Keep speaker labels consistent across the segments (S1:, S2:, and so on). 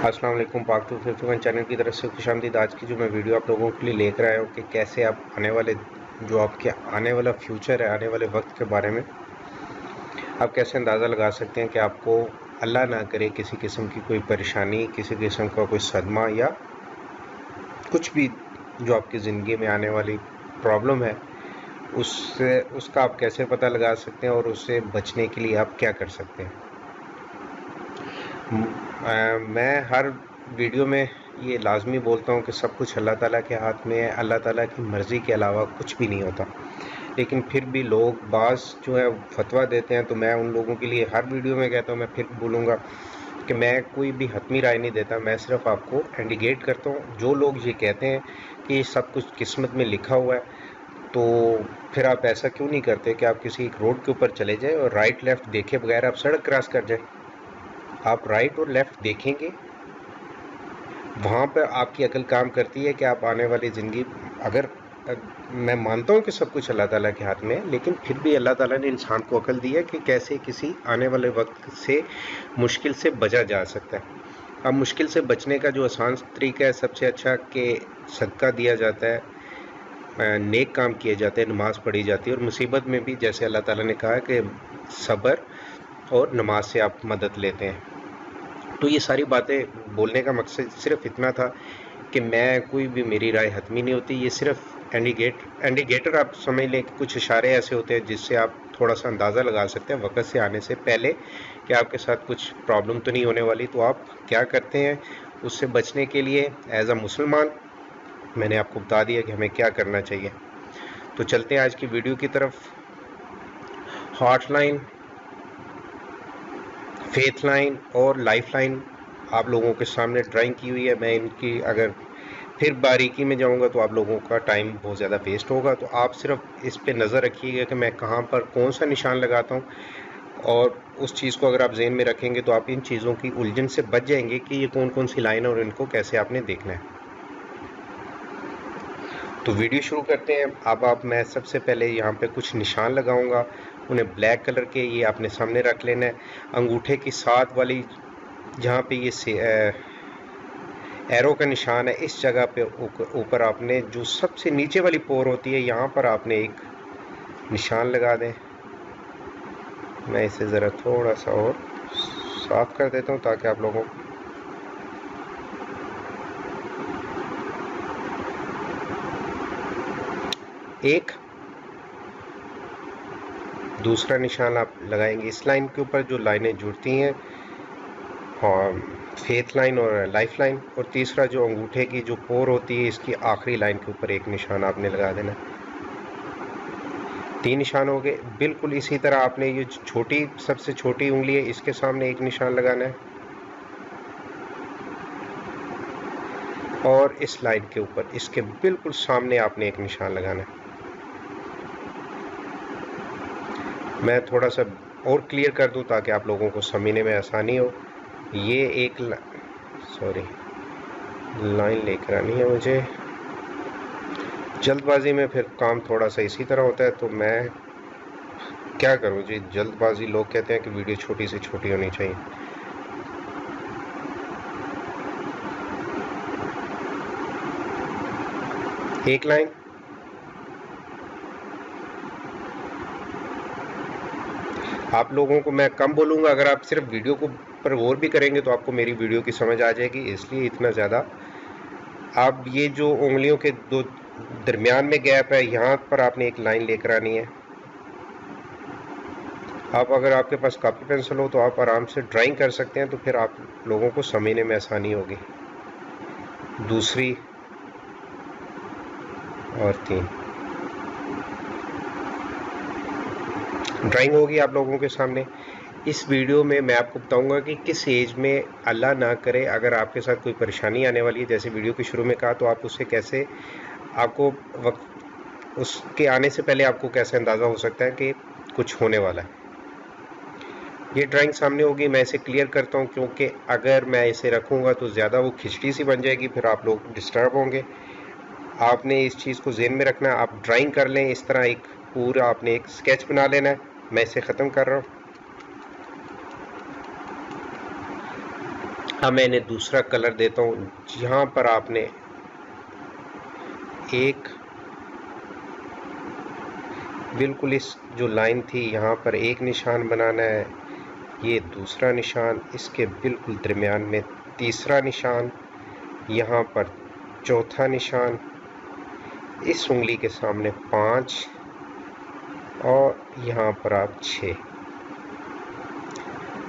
S1: अस्सलाम वालेकुम। पाक टू फिफ्टी चैनल की तरफ से खुशामदीद। आज की जो मैं वीडियो आप लोगों के लिए लेकर आया हूँ कि कैसे आप आने वाले जो आपके आने वाला फ्यूचर है, आने वाले वक्त के बारे में आप कैसे अंदाज़ा लगा सकते हैं कि आपको अल्लाह ना करे किसी किस्म की कोई परेशानी, किसी किस्म का कोई सदमा या कुछ भी जो आपकी ज़िंदगी में आने वाली प्रॉब्लम है, उसका आप कैसे पता लगा सकते हैं और उससे बचने के लिए आप क्या कर सकते हैं। मैं हर वीडियो में ये लाजमी बोलता हूँ कि सब कुछ अल्लाह ताला के हाथ में है, अल्लाह ताला की मर्ज़ी के अलावा कुछ भी नहीं होता। लेकिन फिर भी लोग बाज़ जो है फतवा देते हैं, तो मैं उन लोगों के लिए हर वीडियो में कहता हूँ, मैं फिर बोलूँगा कि मैं कोई भी हतमी राय नहीं देता, मैं सिर्फ आपको इंडिकेट करता हूँ। जो लोग ये कहते हैं कि सब कुछ किस्मत में लिखा हुआ है, तो फिर आप ऐसा क्यों नहीं करते कि आप किसी एक रोड के ऊपर चले जाए और राइट लेफ़्ट देखे बगैर आप सड़क क्रॉस कर जाए। आप राइट और लेफ़्ट देखेंगे, वहाँ पर आपकी अकल काम करती है कि आप आने वाली ज़िंदगी अगर मैं मानता हूँ कि सब कुछ अल्लाह ताला के हाथ में है, लेकिन फिर भी अल्लाह ताला ने इंसान को अकल दी है कि कैसे किसी आने वाले वक्त से मुश्किल से बचा जा सकता है। अब मुश्किल से बचने का जो आसान तरीका है, सबसे अच्छा कि सदका दिया जाता है, नेक काम किए जाते हैं, नमाज़ पढ़ी जाती है, और मुसीबत में भी जैसे अल्लाह ताला ने कहा है कि सब्र और नमाज से आप मदद लेते हैं। तो ये सारी बातें बोलने का मकसद सिर्फ इतना था कि मैं कोई भी मेरी राय हतमी नहीं होती, ये सिर्फ इंडिकेटर आप समझ लें कि कुछ इशारे ऐसे होते हैं जिससे आप थोड़ा सा अंदाज़ा लगा सकते हैं वक़्त से आने से पहले कि आपके साथ कुछ प्रॉब्लम तो नहीं होने वाली। तो आप क्या करते हैं उससे बचने के लिए एज़ अ मुसलमान मैंने आपको बता दिया कि हमें क्या करना चाहिए। तो चलते हैं आज की वीडियो की तरफ। हॉटलाइन, फेथ लाइन और लाइफ लाइन आप लोगों के सामने ड्राइंग की हुई है। मैं इनकी अगर फिर बारीकी में जाऊंगा तो आप लोगों का टाइम बहुत ज़्यादा वेस्ट होगा, तो आप सिर्फ इस पे नज़र रखिएगा कि मैं कहाँ पर कौन सा निशान लगाता हूँ, और उस चीज़ को अगर आप जहन में रखेंगे तो आप इन चीज़ों की उलझन से बच जाएंगे कि ये कौन कौन सी लाइन है और इनको कैसे आपने देखना है। तो वीडियो शुरू करते हैं। अब आप मैं सबसे पहले यहाँ पे कुछ निशान लगाऊंगा, उन्हें ब्लैक कलर के ये आपने सामने रख लेना है। अंगूठे की साथ वाली जहाँ पे ये एरो का निशान है, इस जगह पे ऊपर आपने जो सबसे नीचे वाली पोर होती है, यहाँ पर आपने एक निशान लगा दें। मैं इसे ज़रा थोड़ा सा और साफ कर देता हूँ ताकि आप लोगों एक दूसरा निशान आप लगाएंगे इस लाइन के ऊपर जो लाइनें जुड़ती हैं, हाँ, फेथ लाइन और लाइफ लाइन, और तीसरा जो अंगूठे की जो पोर होती है इसकी आखिरी लाइन के ऊपर एक निशान आपने लगा देना। 3 निशान हो गए। बिल्कुल इसी तरह आपने ये छोटी सबसे छोटी उंगली है, इसके सामने एक निशान लगाना है, और इस लाइन के ऊपर इसके बिल्कुल सामने आपने एक निशान लगाना है। मैं थोड़ा सा और क्लियर कर दूं ताकि आप लोगों को समझने में आसानी हो। ये एक लाइन लेकर आनी है मुझे, जल्दबाजी में फिर काम थोड़ा सा इसी तरह होता है, तो मैं क्या करूं जी, जल्दबाजी, लोग कहते हैं कि वीडियो छोटी से छोटी होनी चाहिए। एक लाइन, आप लोगों को मैं कम बोलूँगा, अगर आप सिर्फ वीडियो को पर गौर भी करेंगे तो आपको मेरी वीडियो की समझ आ जाएगी, इसलिए इतना ज़्यादा आप ये जो उंगलियों के दो दरमियान में गैप है, यहाँ पर आपने एक लाइन लेकर आनी है। आप अगर आपके पास कॉपी पेंसिल हो तो आप आराम से ड्राइंग कर सकते हैं, तो फिर आप लोगों को समझने में आसानी होगी। दूसरी और 3 ड्राइंग होगी आप लोगों के सामने। इस वीडियो में मैं आपको बताऊंगा कि किस एज में अल्लाह ना करे अगर आपके साथ कोई परेशानी आने वाली है, जैसे वीडियो के शुरू में कहा, तो आप उससे कैसे आपको वक्त उसके आने से पहले आपको कैसे अंदाज़ा हो सकता है कि कुछ होने वाला है। ये ड्राइंग सामने होगी, मैं इसे क्लियर करता हूँ क्योंकि अगर मैं इसे रखूँगा तो ज़्यादा वो खिचड़ी सी बन जाएगी, फिर आप लोग डिस्टर्ब होंगे। आपने इस चीज़ को ज़हन में रखना है। आप ड्राइंग कर लें इस तरह, एक पूरा आपने एक स्केच बना लेना है। मैं इसे ख़त्म कर रहा हूँ। अब मैं इन्हें दूसरा कलर देता हूँ। यहाँ पर आपने एक बिल्कुल इस जो लाइन थी यहाँ पर एक निशान बनाना है, ये दूसरा निशान, इसके बिल्कुल दरमियान में तीसरा निशान, यहाँ पर चौथा निशान, इस उंगली के सामने 5 और यहाँ पर आप 6।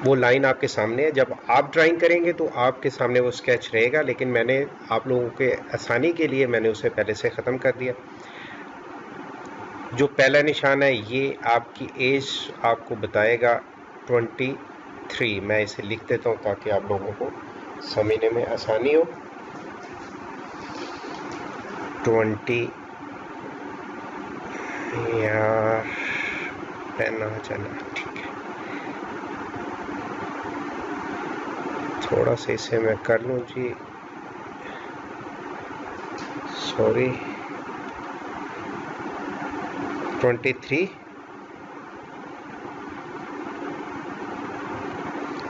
S1: वो लाइन आपके सामने है। जब आप ड्राइंग करेंगे तो आपके सामने वो स्केच रहेगा, लेकिन मैंने आप लोगों के आसानी के लिए मैंने उसे पहले से ख़त्म कर दिया। जो पहला निशान है ये आपकी एज आपको बताएगा 23। मैं इसे लिख देता हूँ ताकि आप लोगों को समझने में आसानी हो। 20 यार पेन आ जाना, ठीक है, थोड़ा सा इसे मैं कर लूँ जी, सॉरी। 23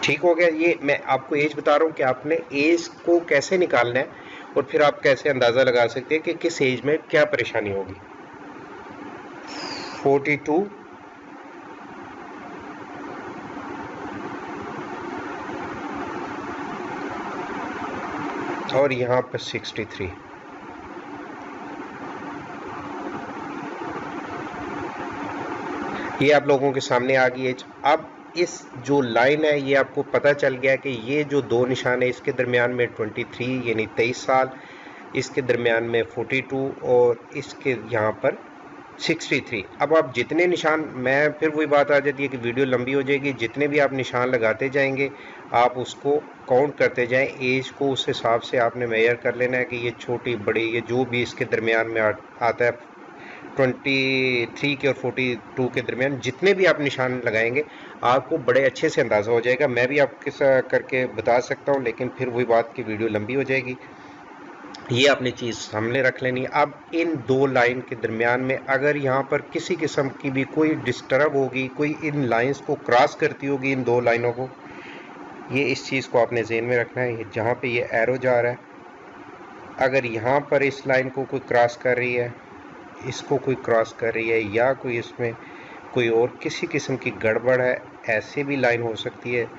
S1: ठीक हो गया। ये मैं आपको एज बता रहा हूँ कि आपने एज को कैसे निकालना है और फिर आप कैसे अंदाज़ा लगा सकते हैं कि किस एज में क्या परेशानी होगी। 42 और यहाँ पर 63। ये आप लोगों के सामने आ गई है। अब इस जो लाइन है ये आपको पता चल गया कि ये जो दो निशान है इसके दरमियान में 23 यानी 23 साल, इसके दरमियान में 42 और इसके यहाँ पर 63। अब आप जितने निशान, मैं फिर वही बात आ जाती है कि वीडियो लंबी हो जाएगी, जितने भी आप निशान लगाते जाएंगे आप उसको काउंट करते जाएं, एज को उस हिसाब से आपने मेजर कर लेना है कि ये छोटी बड़ी ये जो भी इसके दरमियान में आता है 23 के और 42 के दरमियान जितने भी आप निशान लगाएंगे आपको बड़े अच्छे से अंदाज़ा हो जाएगा। मैं भी आपके साथ करके बता सकता हूँ, लेकिन फिर वही बात की वीडियो लंबी हो जाएगी। ये आपने चीज़ सामने रख लेनी है। अब इन दो लाइन के दरमियान में अगर यहाँ पर किसी किस्म की भी कोई डिस्टर्ब होगी, कोई इन लाइंस को क्रॉस करती होगी, इन दो लाइनों को, ये इस चीज़ को आपने ज़हन में रखना है। जहाँ पे ये एरो जा रहा है, अगर यहाँ पर इस लाइन को कोई क्रॉस कर रही है, इसको कोई क्रॉस कर रही है, या कोई इसमें कोई और किसी किस्म की गड़बड़ है, ऐसे भी लाइन हो सकती है।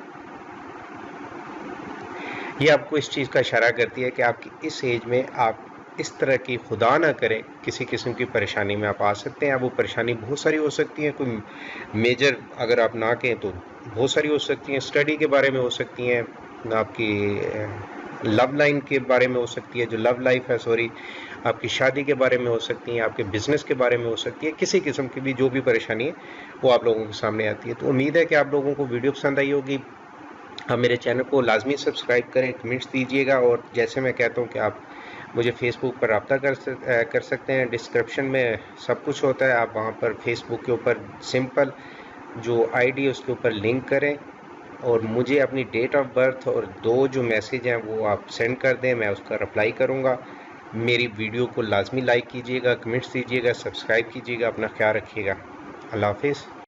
S1: ये आपको इस चीज़ का इशारा करती है कि आपकी इस एज में आप इस तरह की, खुदा ना करें, किसी किस्म की परेशानी में आप आ सकते हैं। अब वो परेशानी बहुत सारी हो सकती है, कोई मेजर अगर आप ना कहें तो बहुत सारी हो सकती हैं। स्टडी के बारे में हो सकती हैं, आपकी लव लाइन के बारे में हो सकती है, जो लव लाइफ है, सॉरी, आपकी शादी के बारे में हो सकती हैं, आपके बिज़नेस के बारे में हो सकती है। किसी किस्म की भी जो भी परेशानी है वो आप लोगों के सामने आती है। तो उम्मीद है कि आप लोगों को वीडियो पसंद आई होगी। आप मेरे चैनल को लाजमी सब्सक्राइब करें, कमेंट्स दीजिएगा, और जैसे मैं कहता हूँ कि आप मुझे फेसबुक पर रब्ता कर सकते हैं। डिस्क्रिप्शन में सब कुछ होता है, आप वहाँ पर फेसबुक के ऊपर सिंपल जो आईडी है उसके ऊपर लिंक करें और मुझे अपनी डेट ऑफ बर्थ और दो जो मैसेज हैं वो आप सेंड कर दें, मैं उसका रिप्लाई करूँगा। मेरी वीडियो को लाजमी लाइक कीजिएगा, कमेंट्स दीजिएगा, सब्सक्राइब कीजिएगा। अपना ख्याल रखिएगा। अल्लाह हाफिज़।